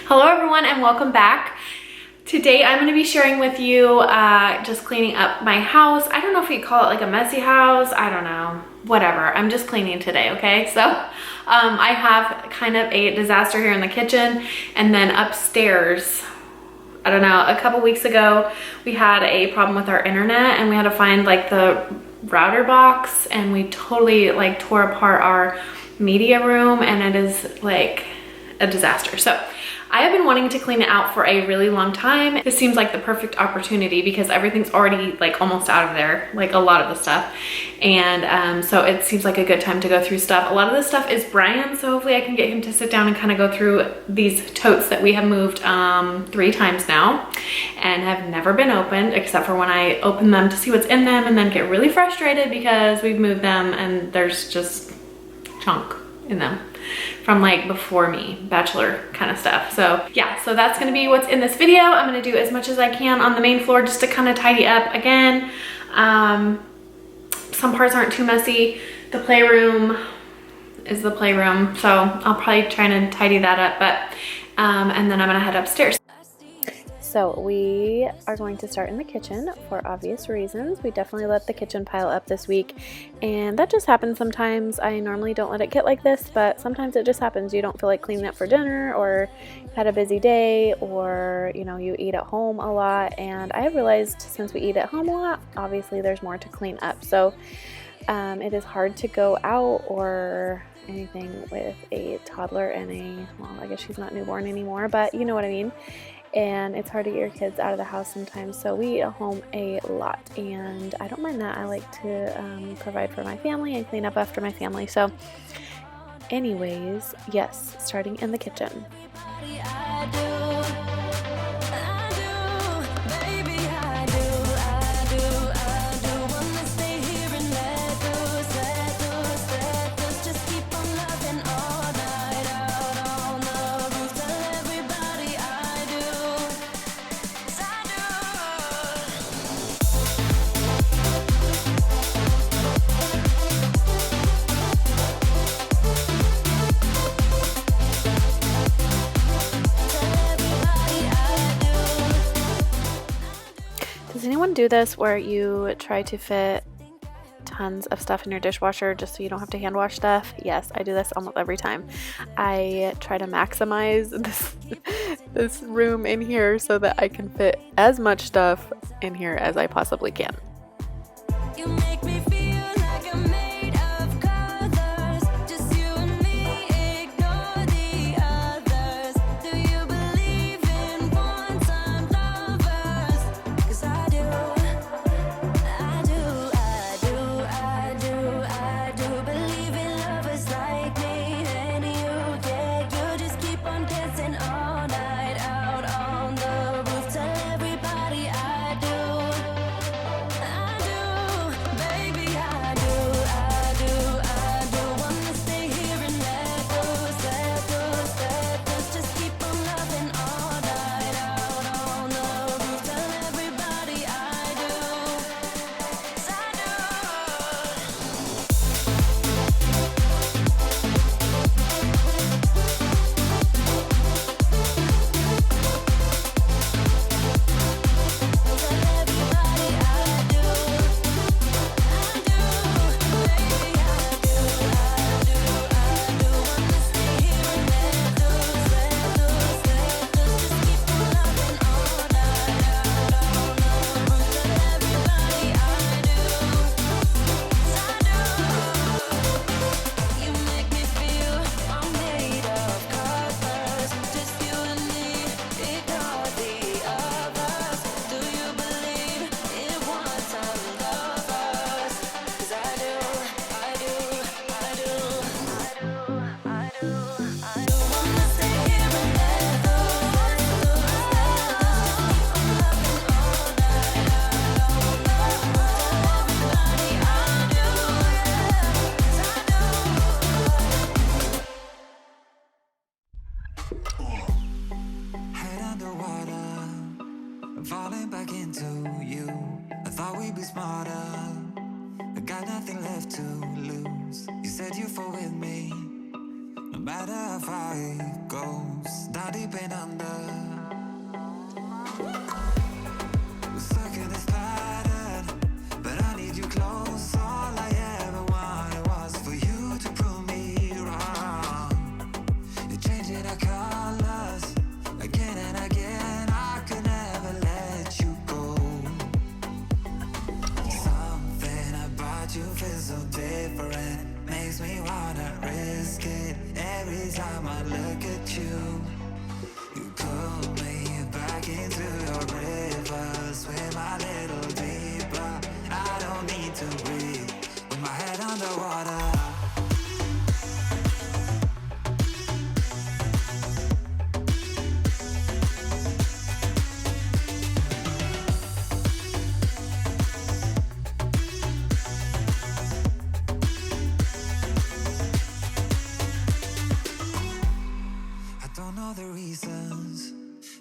Hello everyone and welcome back. Today I'm going to be sharing with you just cleaning up my house. I don't know if we call it like a messy house. I don't know. Whatever. I'm just cleaning today, okay? So I have kind of a disaster here in the kitchen, and then upstairs, I don't know, a couple weeks ago we had a problem with our internet and we had to find like the router box, and we totally like tore apart our media room, and it is like a disaster. So I have been wanting to clean it out for a really long time. This seems like the perfect opportunity because everything's already like almost out of there, like a lot of the stuff. And so it seems like a good time to go through stuff. A lot of this stuff is Brian, so hopefully I can get him to sit down and kind of go through these totes that we have moved 3 times now and have never been opened, except for when I open them to see what's in them and then get really frustrated because we've moved them and there's just junk in them from like before me, bachelor kind of stuff. So yeah, so that's gonna be what's in this video. I'm gonna do as much as I can on the main floor just to kind of tidy up again. Some parts aren't too messy. The playroom is the playroom, so I'll probably try and tidy that up, but and then I'm gonna head upstairs. So we are going to start in the kitchen for obvious reasons. We definitely let the kitchen pile up this week, and that just happens sometimes. I normally don't let it get like this, but sometimes it just happens. You don't feel like cleaning up for dinner, or had a busy day, or you know, you eat at home a lot. And I have realized since we eat at home a lot, obviously there's more to clean up. So it is hard to go out or anything with a toddler and well, I guess she's not newborn anymore, but you know what I mean. And it's hard to get your kids out of the house sometimes, so we eat at home a lot, and I don't mind that. I like to provide for my family and clean up after my family. So anyways, yes, starting in the kitchen. Does anyone do this where you try to fit tons of stuff in your dishwasher just so you don't have to hand wash stuff? Yes, I do this almost every time. I try to maximize this room in here so that I can fit as much stuff in here as I possibly can. You make me feel like I'm made of colors, just you and me, ignore the others. Do you believe in one-time lovers? 'Cause I do believe in lovers like me and you, yeah. You just keep on dancing all night out on the roof. Tell everybody I do. falling back into you. I thought we'd be smarter, I got nothing left to lose. You said you fall with me, no matter how far it goes. Down deep and under, time I look at you. You pull me back into your river, swim a little deeper. I don't need to breathe with my head underwater.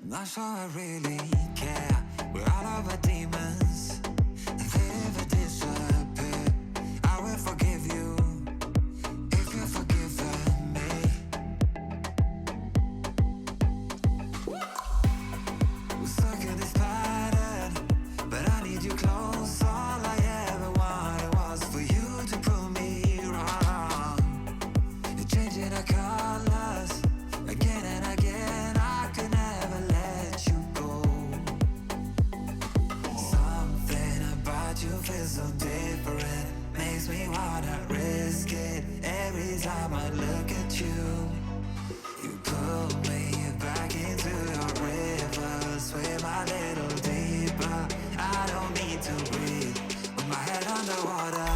I'm not sure I really care. We're all over demons, if they ever disappear. I will forgive you if you've forgiven me. We're stuck in this pattern, but I need you close. All I ever wanted was for you to prove me wrong. You're changing our colors again and again. I could never let you go. Something about you feels so different, makes me wanna risk it every time I look at you. You pull me back into your river, swim a little deeper. I don't need to breathe with my head underwater.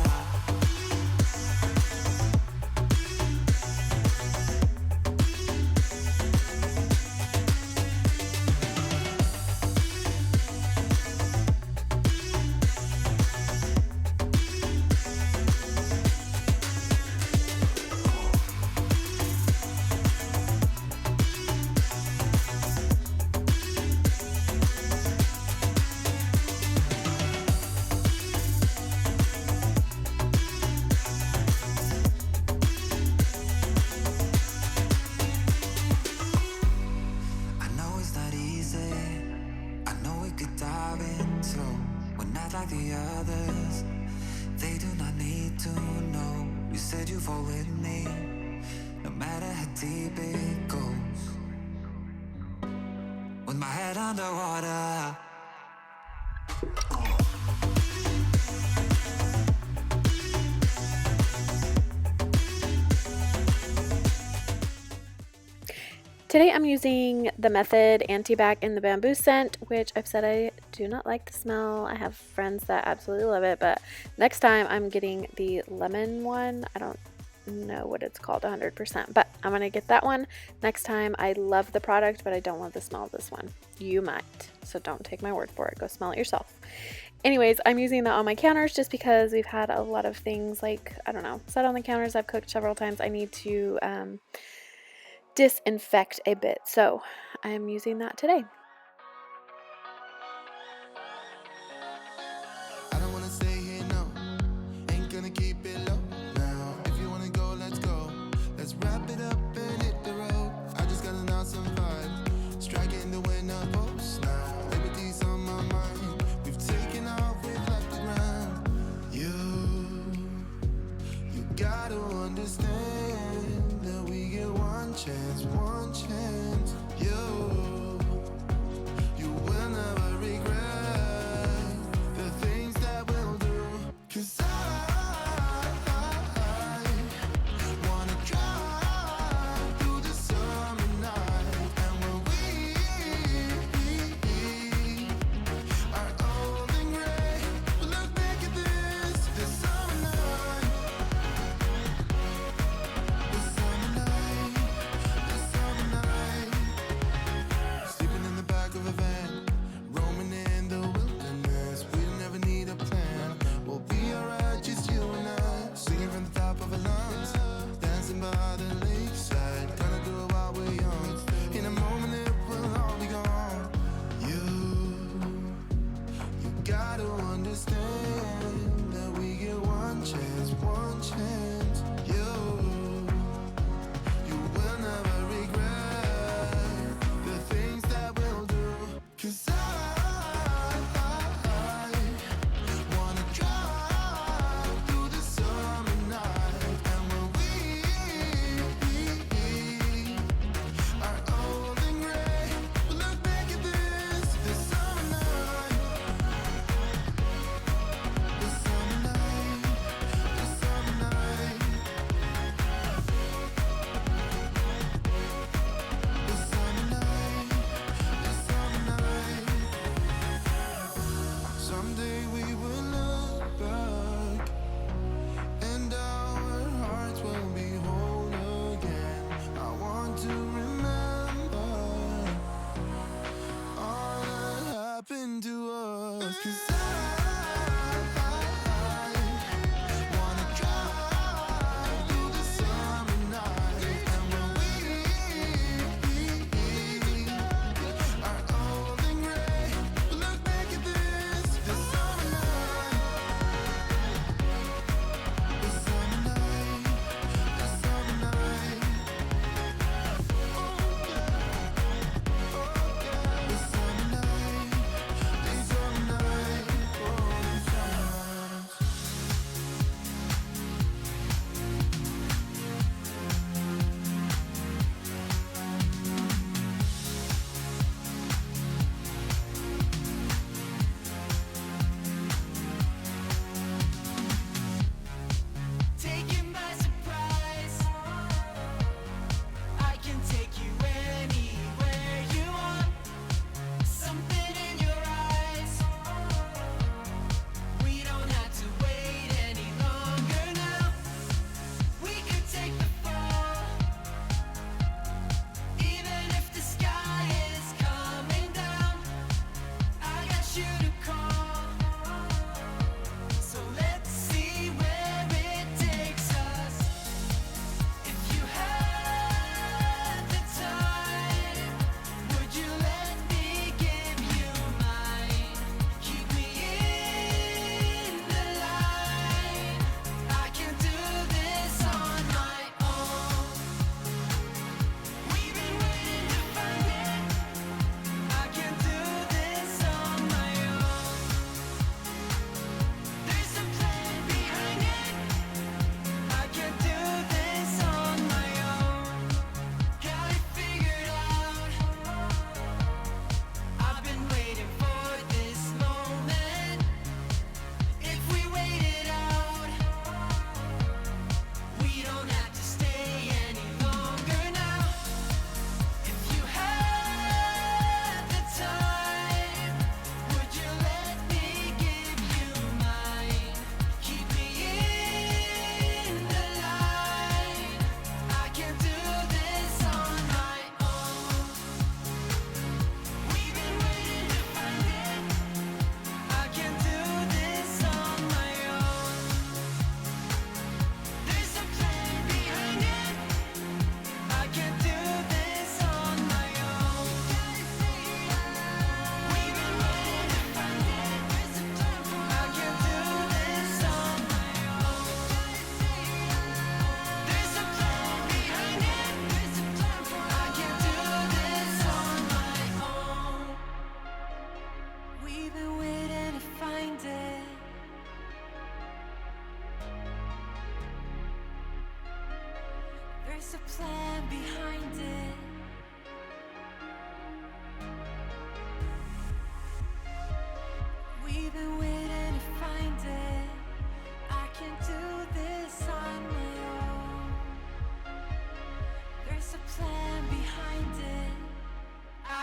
Like the others, they do not need to know. You said you fall with me, no matter how deep it goes. With my head underwater. Today I'm using the Method Anti-Bac in the bamboo scent, which I've said I do not like the smell. I have friends that absolutely love it, but next time I'm getting the lemon one. I don't know what it's called 100%, but I'm gonna get that one next time. I love the product, but I don't love the smell of this one. You might, so don't take my word for it. Go smell it yourself. Anyways, I'm using that on my counters just because we've had a lot of things like, I don't know, set on the counters. I've cooked several times. I need to disinfect a bit, so I'm using that today. I don't wanna stay here, no. Ain't gonna keep it low now. If you wanna go, let's go. Let's wrap it up and hit the road. I just got an awesome vibe, striking the winner post now. Liberty's on my mind. We've taken off, we've left the ground. You gotta understand that we get one chance, one chance.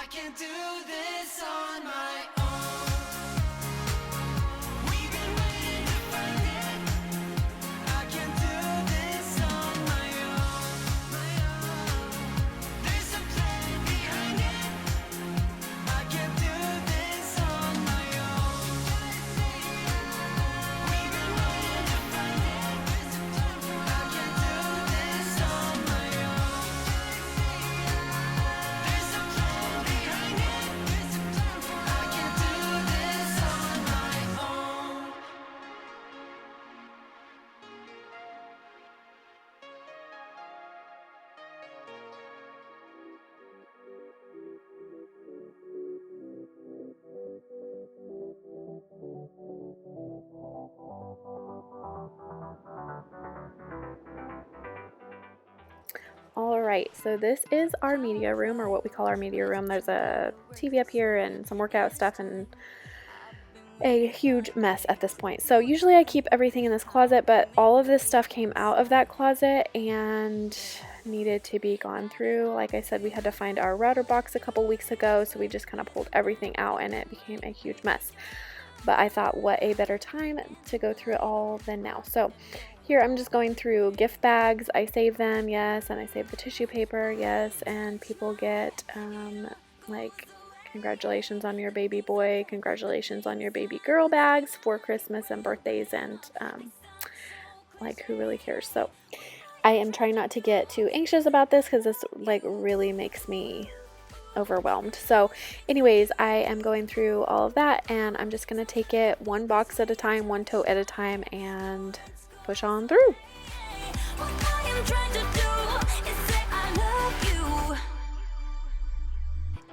can't do this on my own. We've been waiting to find it. I can't do this on my own. There's a plan behind it. I can't do this on my own. We've been waiting to find it. I can't do this on my own. There's a plan behind it. I can't do this on my own. All right, so this is our media room, or what we call our media room. There's a TV up here and some workout stuff and a huge mess at this point. So usually I keep everything in this closet, but all of this stuff came out of that closet and needed to be gone through. Like I said, we had to find our router box a couple weeks ago, so we just kind of pulled everything out and it became a huge mess. But I thought, what a better time to go through it all than now. So here I'm just going through gift bags. I save them, yes, and I save the tissue paper, yes, and people get like congratulations on your baby boy, congratulations on your baby girl bags for Christmas and birthdays, and like, who really cares? So I am trying not to get too anxious about this because this like really makes me overwhelmed. So anyways, I am going through all of that, and I'm just going to take it one box at a time, one tote at a time, and push on through. What I am trying to do is say I love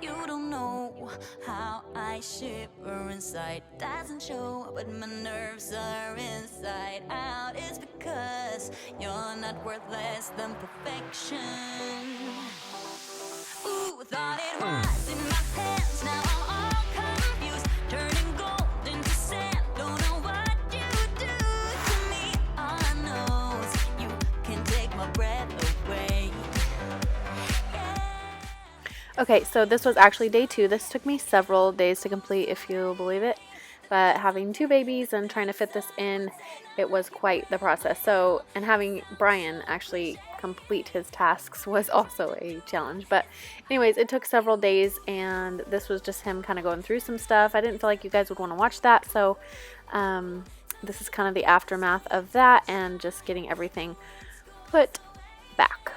you. You don't know how I shiver inside. Doesn't show, but my nerves are inside out. It's because you're not worth less than perfection. Ooh, thought it was in my hands. Now I'm all confused, turning gold into sand. Don't know what you do to me. All I know is you can take my breath away. Okay, so this was actually day 2. This took me several days to complete, if you believe it. But having 2 babies and trying to fit this in, it was quite the process. So, and having Brian actually complete his tasks was also a challenge. But anyways, it took several days, and this was just him kind of going through some stuff. I didn't feel like you guys would want to watch that, so this is kind of the aftermath of that and just getting everything put back.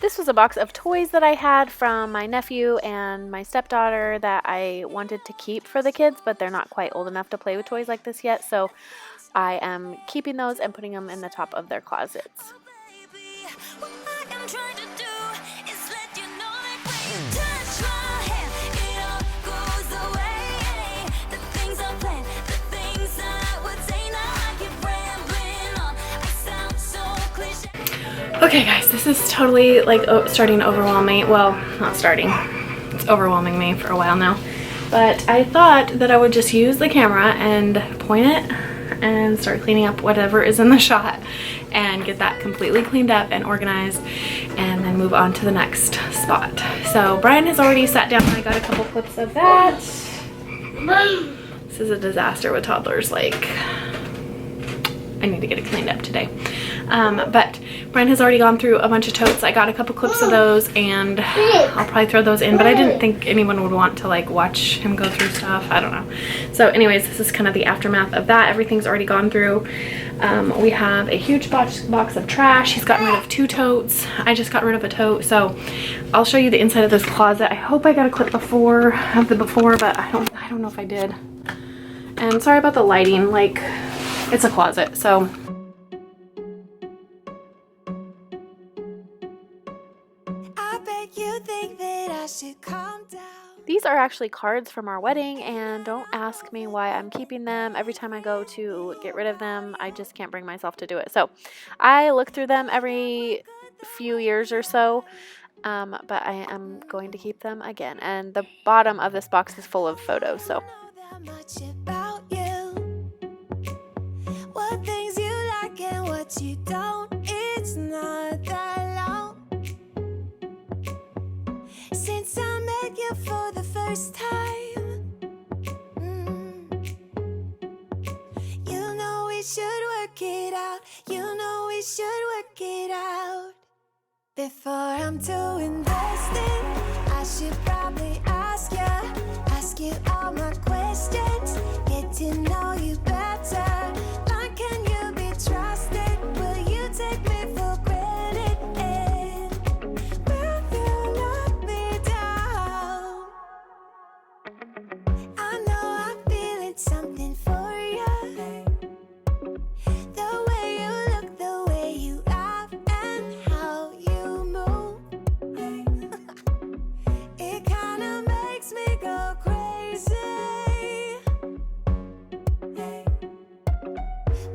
This was a box of toys that I had from my nephew and my stepdaughter that I wanted to keep for the kids, but they're not quite old enough to play with toys like this yet, so I am keeping those and putting them in the top of their closets. Baby, what I am trying to do is let you know that when you touch my hand, it all goes away. The things I planned, the things I would say, now I keep rambling on. I sound so cliche. Okay guys, this is totally like starting to overwhelm me. Well, not starting. It's overwhelming me for a while now. But I thought that I would just use the camera and point it and start cleaning up whatever is in the shot and get that completely cleaned up and organized, and then move on to the next spot. So Brian has already sat down. I got a couple clips of that. This is a disaster with toddlers. Like, I need to get it cleaned up today. But Brian has already gone through a bunch of totes. I got a couple clips of those, and I'll probably throw those in, but I didn't think anyone would want to like watch him go through stuff. I don't know. So anyways, this is kind of the aftermath of that. Everything's already gone through. We have a huge box of trash. He's gotten rid of 2 totes. I just got rid of a tote. So I'll show you the inside of this closet. I hope I got a clip before of the before, but I don't know if I did. And sorry about the lighting. Like, it's a closet, so I bet you think that I should calm down. these are actually cards from our wedding, and don't ask me why I'm keeping them. Every time I go to get rid of them, I just can't bring myself to do it. So I look through them every few years or so, but I am going to keep them again. And the bottom of this box is full of photos, so Know that much about you. What things you like and what you don't. It's not that long since I met with you for the first time. You know we should work it out. You know we should work it out. Before I'm too invested, I should probably ask you all my questions, get to know you better. Like, can you be trusted? Will you take me for granted? And will you let me down? I know I'm feeling something for you. The way you look, the way you laugh, and how you move. It kinda makes me go crazy.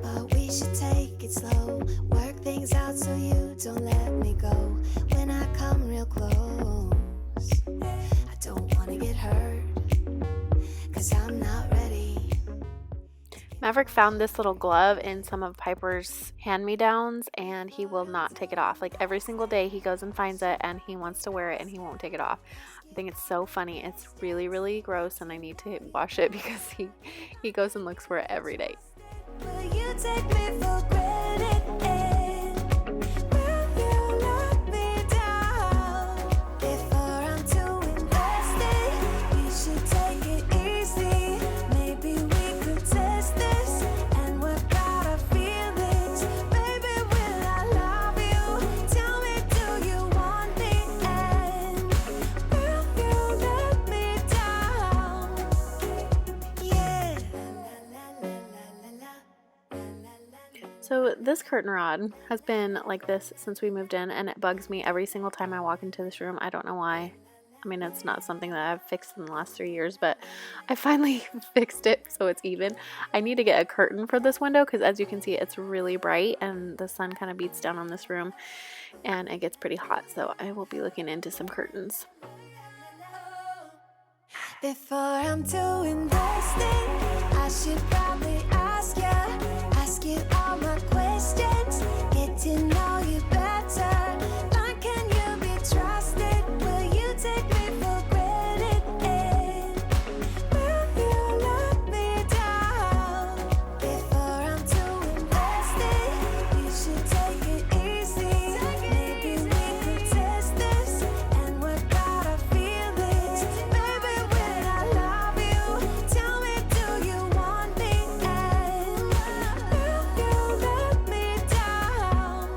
But we should take it slow, work things out so you don't let me go. When I come real close, I don't wanna get hurt, 'cause I'm not ready. Maverick found this little glove in some of Piper's hand-me-downs, and he will not take it off. Like, every single day he goes and finds it, and he wants to wear it, and he won't take it off. I think it's so funny. It's really, really gross, and I need to wash it because he goes and looks for it every day. Will you take me for granted? And will you let me down? Before I'm too invested, you should take it easy. Maybe we could test this and work out our feelings. Baby, will I love you? Tell me, do you want me? And will you let me down? Yeah. So this curtain rod has been like this since we moved in, and it bugs me every single time I walk into this room. I don't know why. I mean, it's not something that I've fixed in the last 3 years, but I finally fixed it so it's even. I need to get a curtain for this window because, as you can see, it's really bright and the sun kind of beats down on this room and it gets pretty hot, so I will be looking into some curtains. Before I'm too invested, I should probably ask you all my questions, get to know you better. Like, can you be trusted? Will you take me for granted? And will you let me down? Before I'm too invested, you should take it easy. Maybe we could test this and work out our feelings. Baby, will I love you? Tell me, do you want me? And will you let me down?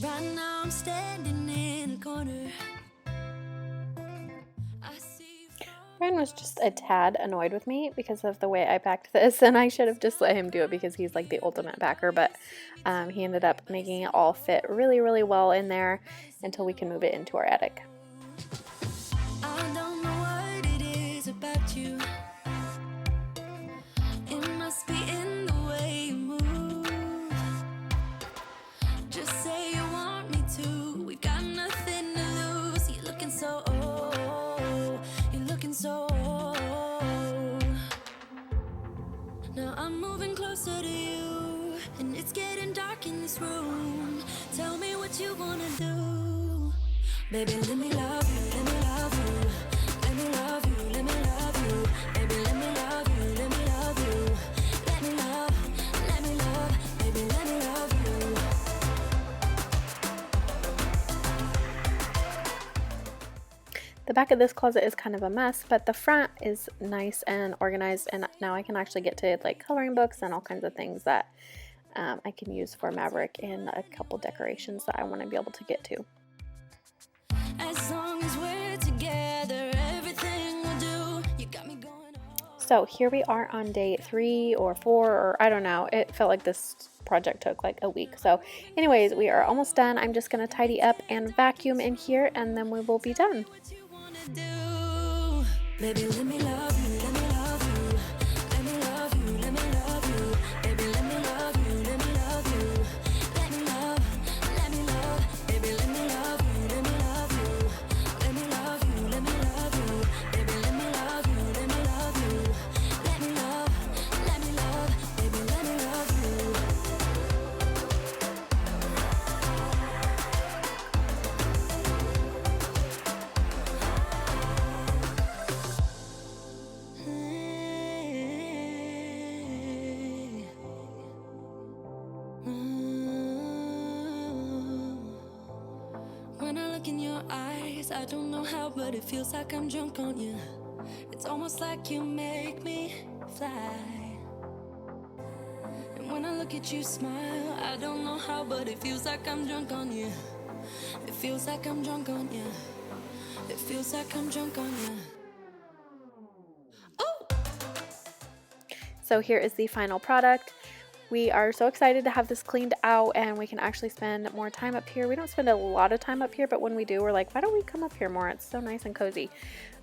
Right now I'm standing in the corner. I see Brian was just a tad annoyed with me because of the way I packed this, and I should have just let him do it because he's like the ultimate packer, but he ended up making it all fit really, really well in there until we can move it into our attic. I don't know what it is about you. It must be in the way you move. Just say you want me to. We got nothing to lose. You're looking so old. You're looking so old. Now I'm moving closer to you, and it's getting dark in this room. Tell me what you wanna do. Baby, let me love you, let me love you. Let me love you, let me love you. Baby, let me love you, let me love you. Let me love, baby, let me love you. The back of this closet is kind of a mess, but the front is nice and organized, and now I can actually get to like coloring books and all kinds of things that I can use for Maverick and a couple decorations that I want to be able to get to. As long as we're together, everything we'll do. You got me going on. So here we are on day 3 or 4, or I don't know. It felt like this project took like a week. So anyways, we are almost done. I'm just going to tidy up and vacuum in here, and then we will be done. What you wanna do? Baby, let me love you, let me love you. Let me love you, let me love you. Baby, let me love you, let me love you. Let me love, baby, let me love you, let me love you. Let me love you, let me love you. Baby, let me love you, let me love you. look in your eyes, I don't know how, but it feels like I'm drunk on you. It's almost like you make me fly. And when I look at you smile, I don't know how, but it feels like I'm drunk on you. It feels like I'm drunk on you. It feels like I'm drunk on you. Oh! So here is the final product. We are so excited to have this cleaned out and we can actually spend more time up here. We don't spend a lot of time up here, but when we do, we're like, why don't we come up here more? It's so nice and cozy.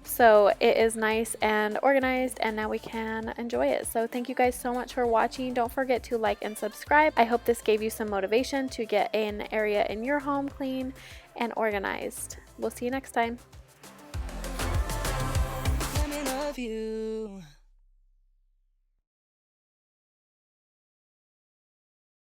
So it is nice and organized, and now we can enjoy it. So thank you guys so much for watching. Don't forget to like and subscribe. I hope this gave you some motivation to get an area in your home clean and organized. We'll see you next time. Let me love you.